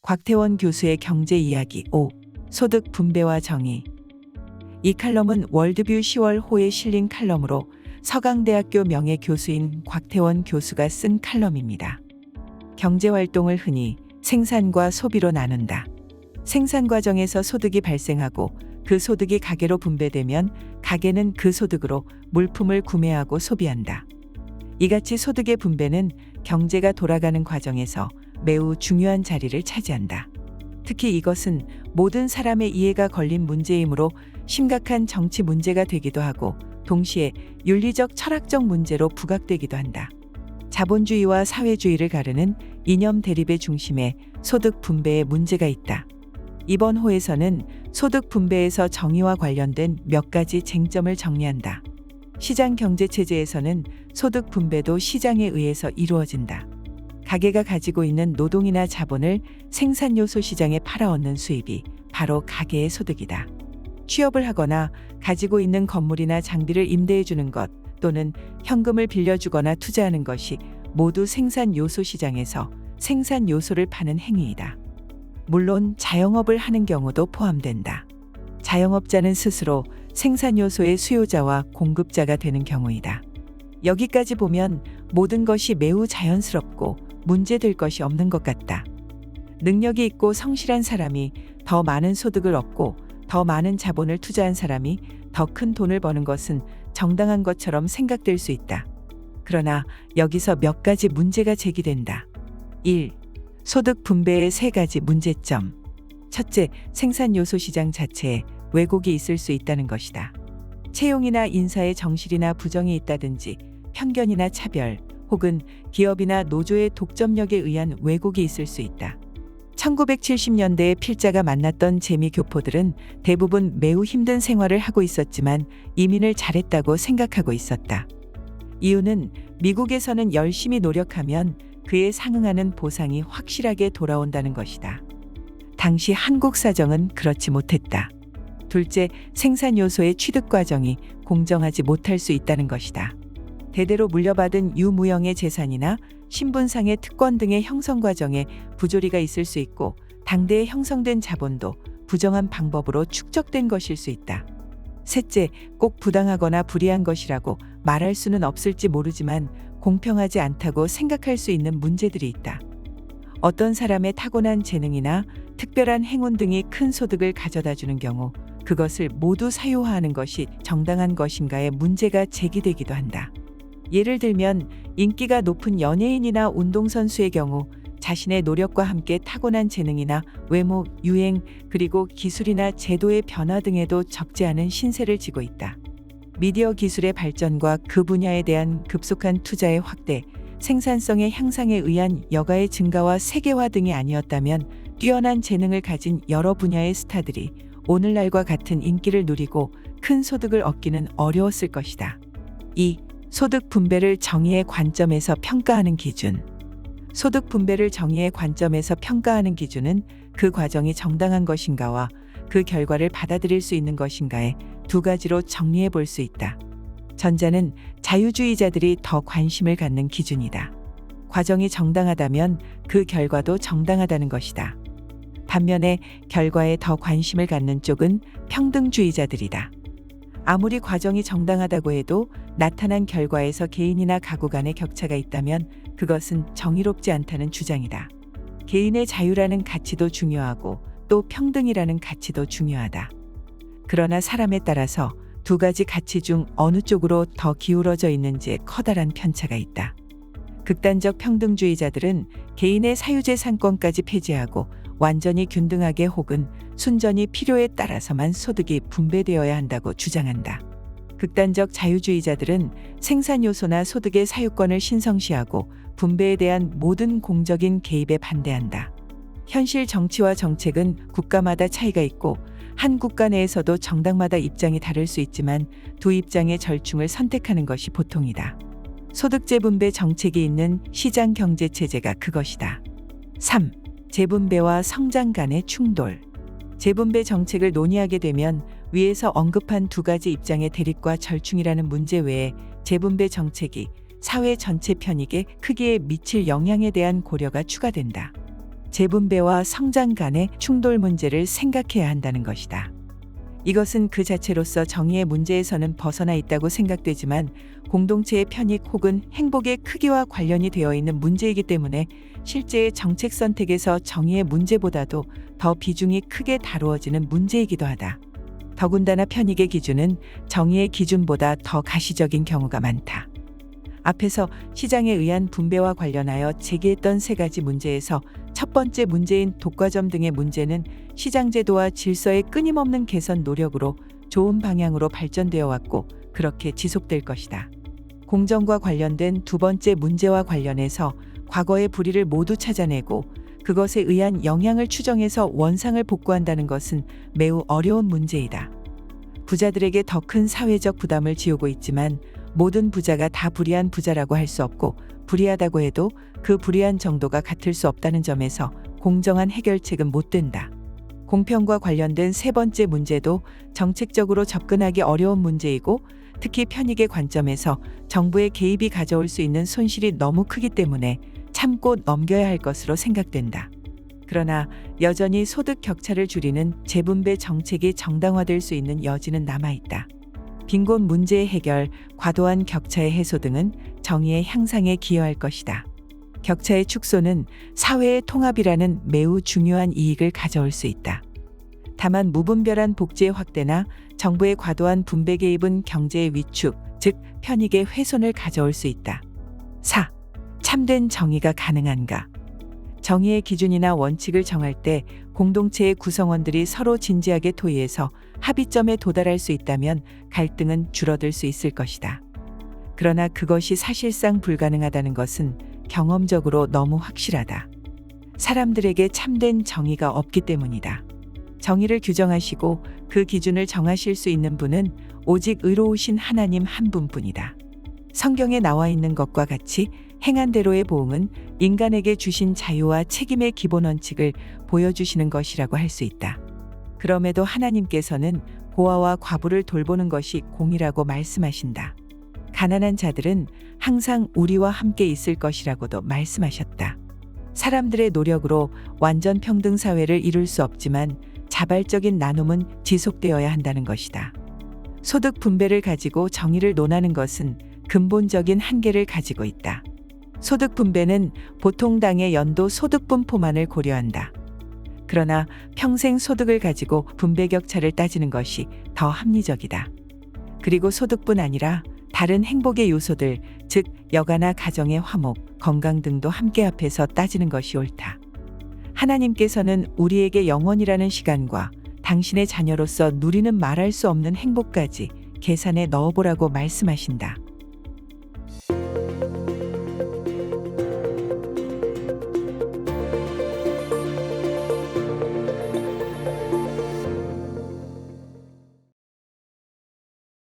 곽태원 교수의 경제 이야기 5. 소득 분배와 정의. 이 칼럼은 월드뷰 10월 호에 실린 칼럼으로 서강대학교 명예교수인 곽태원 교수가 쓴 칼럼입니다. 경제활동을 흔히 생산과 소비로 나눈다. 생산 과정에서 소득이 발생하고 그 소득이 가계로 분배되면 가계는 그 소득으로 물품을 구매하고 소비한다. 이같이 소득의 분배는 경제가 돌아가는 과정에서 매우 중요한 자리를 차지한다. 특히 이것은 모든 사람의 이해가 걸린 문제이므로 심각한 정치 문제가 되기도 하고 동시에 윤리적 철학적 문제로 부각되기도 한다. 자본주의와 사회주의를 가르는 이념 대립의 중심에 소득 분배에 문제가 있다. 이번 호에서는 소득 분배에서 정의와 관련된 몇 가지 쟁점을 정리한다. 시장 경제 체제에서는 소득 분배도 시장에 의해서 이루어진다. 가계가 가지고 있는 노동이나 자본을 생산 요소 시장에 팔아얻는 수입이 바로 가계의 소득이다. 취업을 하거나 가지고 있는 건물이나 장비를 임대해 주는 것 또는 현금을 빌려주거나 투자하는 것이 모두 생산 요소 시장에서 생산 요소를 파는 행위이다. 물론 자영업을 하는 경우도 포함된다. 자영업자는 스스로 생산 요소의 수요자와 공급자가 되는 경우이다. 여기까지 보면 모든 것이 매우 자연스럽고 문제될 것이 없는 것 같다. 능력이 있고 성실한 사람이 더 많은 소득을 얻고 더 많은 자본을 투자한 사람이 더 큰 돈을 버는 것은 정당한 것처럼 생각될 수 있다. 그러나 여기서 몇 가지 문제가 제기된다. 1. 소득 분배의 3가지 문제점. 첫째, 생산 요소 시장 자체에 왜곡이 있을 수 있다는 것이다. 채용이나 인사의 정실이나 부정이 있다든지 편견이나 차별 혹은 기업이나 노조의 독점력에 의한 왜곡이 있을 수 있다. 1970년대에 필자가 만났던 재미교포들은 대부분 매우 힘든 생활을 하고 있었지만 이민을 잘했다고 생각하고 있었다. 이유는 미국에서는 열심히 노력하면 그에 상응하는 보상이 확실하게 돌아온다는 것이다. 당시 한국 사정은 그렇지 못했다. 둘째, 생산 요소의 취득 과정이 공정하지 못할 수 있다는 것이다. 대대로 물려받은 유무형의 재산이나 신분상의 특권 등의 형성 과정에 부조리가 있을 수 있고 당대에 형성된 자본도 부정한 방법으로 축적된 것일 수 있다. 셋째, 꼭 부당하거나 불이한 것이라고 말할 수는 없을지 모르지만 공평하지 않다고 생각할 수 있는 문제들이 있다. 어떤 사람의 타고난 재능이나 특별한 행운 등이 큰 소득을 가져다 주는 경우 그것을 모두 사유화하는 것이 정당한 것인가에 문제가 제기되기도 한다. 예를 들면 인기가 높은 연예인이나 운동선수의 경우 자신의 노력과 함께 타고난 재능이나 외모, 유행, 그리고 기술이나 제도의 변화 등에도 적지 않은 신세를 지고 있다. 미디어 기술의 발전과 그 분야에 대한 급속한 투자의 확대, 생산성의 향상에 의한 여가의 증가와 세계화 등이 아니었다면 뛰어난 재능을 가진 여러 분야의 스타들이 오늘날과 같은 인기를 누리고 큰 소득을 얻기는 어려웠을 것이다. 2. 소득 분배를 정의의 관점에서 평가하는 기준. 소득 분배를 정의의 관점에서 평가하는 기준은 그 과정이 정당한 것인가와 그 결과를 받아들일 수 있는 것인가에 2가지로 정리해 볼 수 있다. 전자는 자유주의자들이 더 관심을 갖는 기준이다. 과정이 정당하다면 그 결과도 정당하다는 것이다. 반면에 결과에 더 관심을 갖는 쪽은 평등주의자들이다. 아무리 과정이 정당하다고 해도 나타난 결과에서 개인이나 가구 간의 격차가 있다면 그것은 정의롭지 않다는 주장이다. 개인의 자유라는 가치도 중요하고 또 평등이라는 가치도 중요하다. 그러나 사람에 따라서 2가지 가치 중 어느 쪽으로 더 기울어져 있는지에 커다란 편차가 있다. 극단적 평등주의자들은 개인의 사유재산권까지 폐지하고 완전히 균등하게 혹은 순전히 필요에 따라서만 소득이 분배되어야 한다고 주장한다. 극단적 자유주의자들은 생산 요소나 소득의 사유권을 신성시하고 분배에 대한 모든 공적인 개입에 반대한다. 현실 정치와 정책은 국가마다 차이가 있고 한 국가 내에서도 정당마다 입장이 다를 수 있지만 2 입장의 절충을 선택하는 것이 보통이다. 소득 재분배 정책이 있는 시장 경제 체제가 그것이다. 3. 재분배와 성장 간의 충돌. 재분배 정책을 논의하게 되면 위에서 언급한 2가지 입장의 대립과 절충이라는 문제 외에 재분배 정책이 사회 전체 편익에 크게 미칠 영향에 대한 고려가 추가된다. 재분배와 성장 간의 충돌 문제를 생각해야 한다는 것이다. 이것은 그 자체로서 정의의 문제에서는 벗어나 있다고 생각되지만 공동체의 편익 혹은 행복의 크기와 관련이 되어 있는 문제이기 때문에 실제의 정책 선택에서 정의의 문제보다도 더 비중이 크게 다루어지는 문제이기도 하다. 더군다나 편익의 기준은 정의의 기준보다 더 가시적인 경우가 많다. 앞에서 시장에 의한 분배와 관련하여 제기했던 세 가지 문제에서 첫 번째 문제인 독과점 등의 문제는 시장 제도와 질서의 끊임없는 개선 노력으로 좋은 방향으로 발전되어 왔고 그렇게 지속될 것이다. 공정과 관련된 두 번째 문제와 관련해서 과거의 불의를 모두 찾아내고 그것에 의한 영향을 추정해서 원상을 복구한다는 것은 매우 어려운 문제이다. 부자들에게 더 큰 사회적 부담을 지우고 있지만 모든 부자가 다 불의한 부자라고 할 수 없고 불의하다고 해도 그 불의한 정도가 같을 수 없다는 점에서 공정한 해결책은 못 된다. 공평과 관련된 세 번째 문제도 정책적으로 접근하기 어려운 문제이고 특히 편익의 관점에서 정부의 개입이 가져올 수 있는 손실이 너무 크기 때문에 참고 넘겨야 할 것으로 생각된다. 그러나 여전히 소득 격차를 줄이는 재분배 정책이 정당화될 수 있는 여지는 남아있다. 빈곤 문제의 해결, 과도한 격차의 해소 등은 정의의 향상에 기여할 것이다. 격차의 축소는 사회의 통합이라는 매우 중요한 이익을 가져올 수 있다. 다만 무분별한 복지의 확대나 정부의 과도한 분배 개입은 경제의 위축, 즉 편익의 훼손을 가져올 수 있다. 4. 참된 정의가 가능한가? 정의의 기준이나 원칙을 정할 때 공동체의 구성원들이 서로 진지하게 토의해서 합의점에 도달할 수 있다면 갈등은 줄어들 수 있을 것이다. 그러나 그것이 사실상 불가능하다는 것은 경험적으로 너무 확실하다. 사람들에게 참된 정의가 없기 때문이다. 정의를 규정하시고 그 기준을 정하실 수 있는 분은 오직 의로우신 하나님 한 분뿐이다. 성경에 나와 있는 것과 같이 행한 대로의 보응은 인간에게 주신 자유와 책임의 기본 원칙을 보여주시는 것이라고 할 수 있다. 그럼에도 하나님께서는 고아와 과부를 돌보는 것이 공이라고 말씀하신다. 가난한 자들은 항상 우리와 함께 있을 것이라고도 말씀하셨다. 사람들의 노력으로 완전 평등 사회를 이룰 수 없지만 자발적인 나눔은 지속되어야 한다는 것이다. 소득 분배를 가지고 정의를 논하는 것은 근본적인 한계를 가지고 있다. 소득 분배는 보통 당의 연도 소득 분포만을 고려한다. 그러나 평생 소득을 가지고 분배 격차를 따지는 것이 더 합리적이다. 그리고 소득뿐 아니라 다른 행복의 요소들, 즉 여가나 가정의 화목, 건강 등도 함께 합해서 따지는 것이 옳다. 하나님께서는 우리에게 영원이라는 시간과 당신의 자녀로서 누리는 말할 수 없는 행복까지 계산에 넣어보라고 말씀하신다.